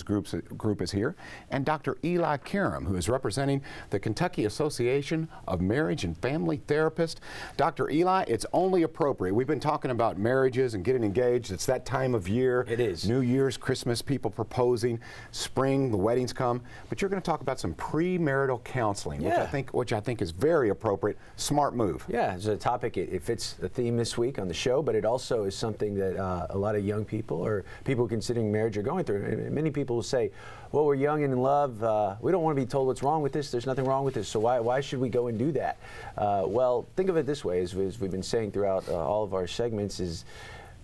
Group is here, and Dr. Eli Karam, who is representing the Kentucky Association of Marriage and Family Therapists. Dr. Eli, it's only appropriate. We've been talking about marriages and getting engaged. It's that time of year. It is. New Year's, Christmas, people proposing, spring, the weddings come. But you're going to talk about some premarital counseling, which I think is very appropriate. Smart move. Yeah, it's a topic. It fits the theme this week on the show, but it also is something that a lot of young people or people considering marriage are going through. And many people will say, well, we're young and in love. We don't want to be told what's wrong with this. There's nothing wrong with this. So why should we go and do that? Well, think of it this way, as we've been saying throughout all of our segments, is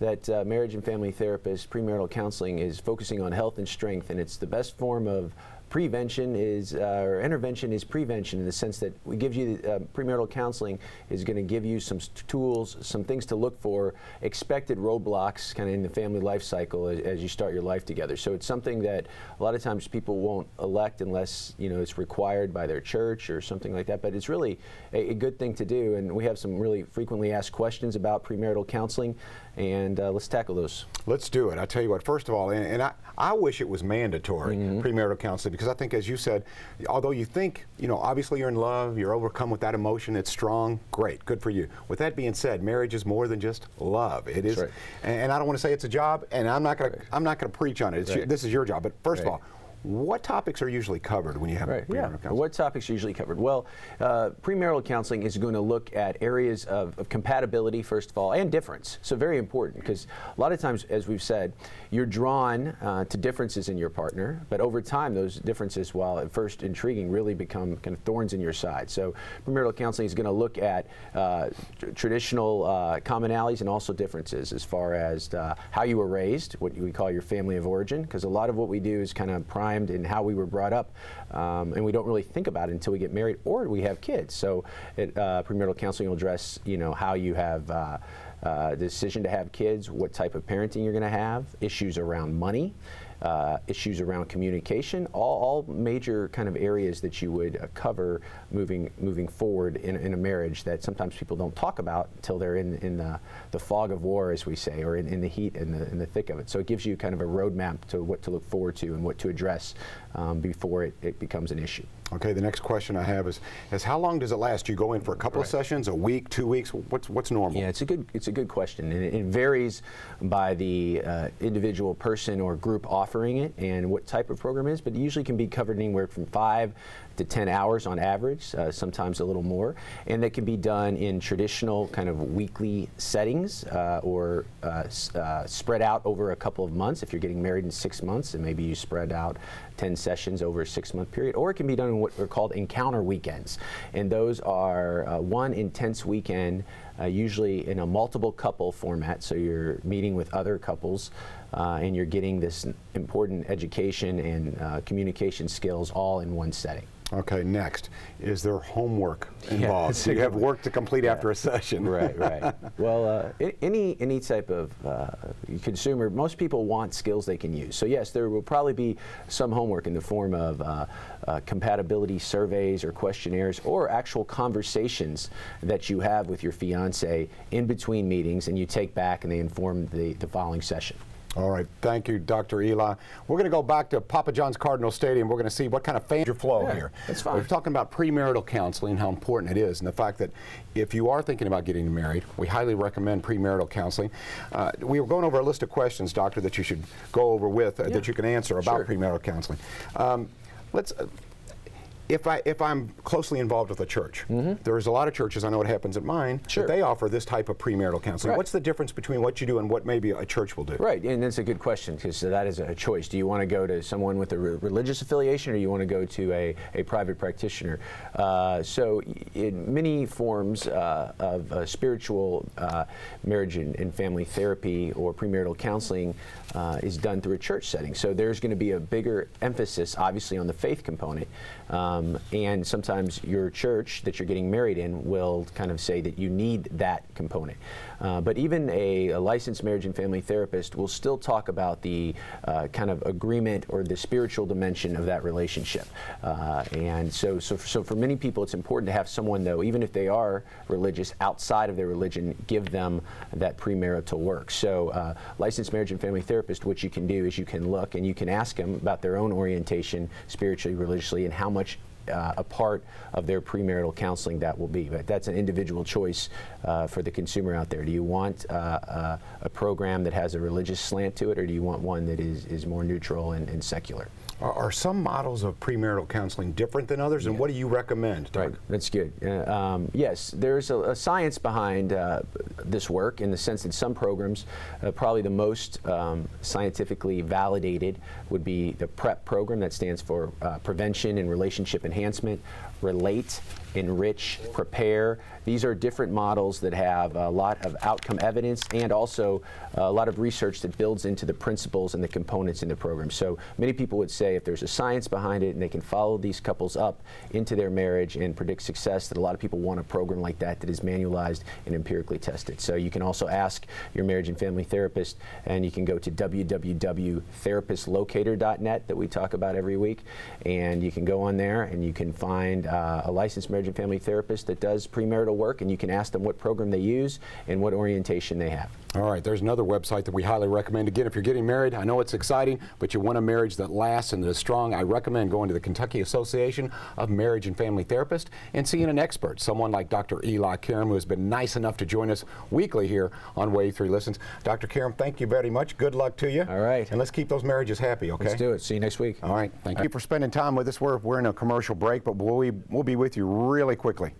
that marriage and family therapists, premarital counseling is focusing on health and strength, and it's the best form of prevention or intervention is prevention, in the sense that we give you premarital counseling is going to give you some tools, some things to look for, expected roadblocks kind of in the family life cycle as you start your life together. So it's something that a lot of times people won't elect unless it's required by their church or something like that, but it's really a good thing to do, and we have some really frequently asked questions about premarital counseling, and let's tackle those. Let's do it. I tell you what, first of all, and I wish it was mandatory, premarital counseling, because I think, as you said, although you think, obviously you're in love, you're overcome with that emotion, it's strong, great, good for you. With that being said, marriage is more than just love. It is, right. And I don't want to say it's a job, and I'm not going to preach on it. This is your job. But first of all, what topics are usually covered when you have premarital counseling? What topics are usually covered? Well, premarital counseling is going to look at areas of compatibility, first of all, and difference. So very important, because a lot of times, as we've said, you're drawn to differences in your partner, but over time, those differences, while at first intriguing, really become kind of thorns in your side. So premarital counseling is going to look at traditional commonalities and also differences as far as how you were raised, what we call your family of origin, because a lot of what we do is kind of primed in how we were brought up, and we don't really think about it until we get married or we have kids. So premarital counseling will address how you have the decision to have kids, what type of parenting you're going to have, issues around money, issues around communication, all major kind of areas that you would cover moving forward in a marriage that sometimes people don't talk about until they're in the fog of war, as we say, or in the heat in the thick of it. So it gives you kind of a roadmap to what to look forward to and what to address before it becomes an issue. Okay, the next question I have is how long does it last? You go in for a couple of sessions, a week, 2 weeks? What's normal? Yeah, it's a good question, and it varies by the individual person or group offering it and what type of program it is, but it usually can be covered anywhere from 5 to 10 hours on average, sometimes a little more, and that can be done in traditional kind of weekly settings or spread out over a couple of months. If you're getting married in 6 months, and maybe you spread out 10 sessions over a 6-month period, or it can be done in what are called encounter weekends, and those are one intense weekend, usually in a multiple couple format, so you're meeting with other couples and you're getting this important education and communication skills all in one setting. Okay, next, is there homework involved? So you have work to complete after a session. Right. Well, any type of consumer, most people want skills they can use. So yes, there will probably be some homework in the form of compatibility surveys or questionnaires or actual conversations that you have with your fiance in between meetings, and you take back and they inform the following session. All right, thank you, Dr. Eli. We're going to go back to Papa John's Cardinal Stadium. We're going to see what kind of major flow here. That's fine. We're talking about premarital counseling, how important it is, and the fact that if you are thinking about getting married, we highly recommend premarital counseling. We were going over a list of questions, Doctor, that you should go over with, that you can answer about premarital counseling. If I'm closely involved with a church, there's a lot of churches, I know what happens at mine, that they offer this type of premarital counseling. What's the difference between what you do and what maybe a church will do? Right, and that's a good question, because that is a choice. Do you want to go to someone with a religious affiliation, or you want to go to a private practitioner? So in many forms of spiritual marriage and family therapy or premarital counseling is done through a church setting. So there's going to be a bigger emphasis, obviously, on the faith component. and sometimes your church that you're getting married in will kind of say that you need that component. But even a licensed marriage and family therapist will still talk about the kind of agreement or the spiritual dimension of that relationship. And so for many people, it's important to have someone, though, even if they are religious, outside of their religion, give them that premarital work. So licensed marriage and family therapist, what you can do is you can look and you can ask them about their own orientation spiritually, religiously, and how much a part of their premarital counseling that will be. But that's an individual choice for the consumer out there. Do you want a program that has a religious slant to it, or do you want one that is more neutral and secular? Are some models of premarital counseling different than others, and what do you recommend? Right, that's good. Yes, there's a science behind this work in the sense that some programs, probably the most scientifically validated would be the PrEP program, that stands for Prevention and Relationship Enhancement, Relate, Enrich, Prepare. These are different models that have a lot of outcome evidence and also a lot of research that builds into the principles and the components in the program. So many people would say if there's a science behind it and they can follow these couples up into their marriage and predict success, that a lot of people want a program like that that is manualized and empirically tested. So you can also ask your marriage and family therapist, and you can go to www.therapistlocator.net that we talk about every week, and you can go on there and you can find a licensed marriage and family therapist that does premarital work, and you can ask them what program they use and what orientation they have. All right, there's another website that we highly recommend. Again, if you're getting married, I know it's exciting, but you want a marriage that lasts and that is strong, I recommend going to the Kentucky Association of Marriage and Family Therapists and seeing an expert, someone like Dr. Eli Karam, who has been nice enough to join us weekly here on Wave 3 Listens. Dr. Karam, thank you very much. Good luck to you. All right. And let's keep those marriages happy, okay? Let's do it. See you next week. All right. Thank you for spending time with us. We're in a commercial break, but we'll be with you really quickly.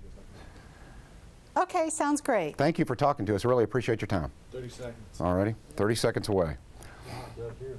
Okay, sounds great. Thank you for talking to us. Really appreciate your time. 30 seconds. All righty. 30 seconds away. Up here, man.